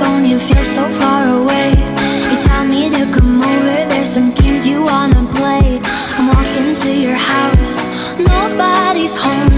phone, you feel so far away. You tell me to come over, there's some games you wanna play. I'm walking to your house, nobody's home.